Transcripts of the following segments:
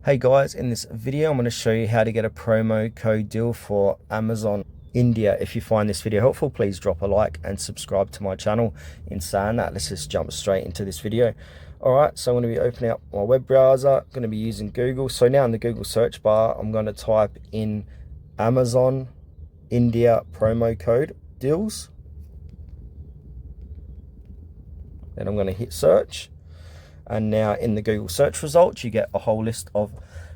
Hey guys, in this video I'm going to show you how to get a promo code deal for Amazon India. If you find this video helpful, please drop a like and subscribe to my channel. In saying that, let's just jump straight into this video. Alright, so I'm going to be opening up my web browser, going to be using Google. So now in the Google search bar, I'm going to type in Amazon India promo code deals. Then I'm going to hit search. And now in the Google search results, you get a whole list of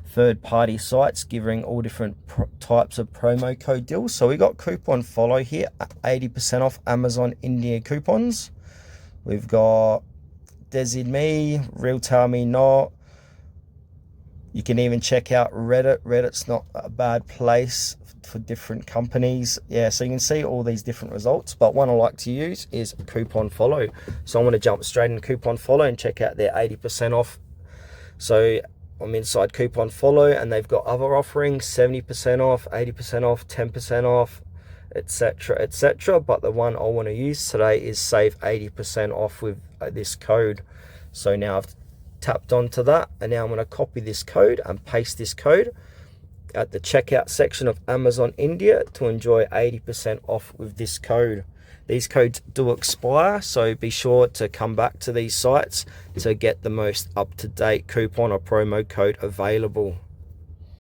third-party sites giving all different types of promo code deals. So we got Coupon Follow here, 80% off Amazon India coupons. We've got Desi Me, Real Tell Me Not. You can even check out Reddit. Reddit's not a bad place for different companies. Yeah, so you can see all these different results, but one I like to use is Coupon Follow. So I'm going to jump straight in Coupon Follow and check out their 80% off. So I'm inside Coupon Follow and they've got other offerings, 70% off, 80% off, 10% off, etc, etc. But the one I want to use today is save 80% off with this code. So now I've tapped onto that, and now I'm going to copy this code and paste this code at the checkout section of Amazon India to enjoy 80% off with this code. These codes do expire, so be sure to come back to these sites to get the most up-to-date coupon or promo code available.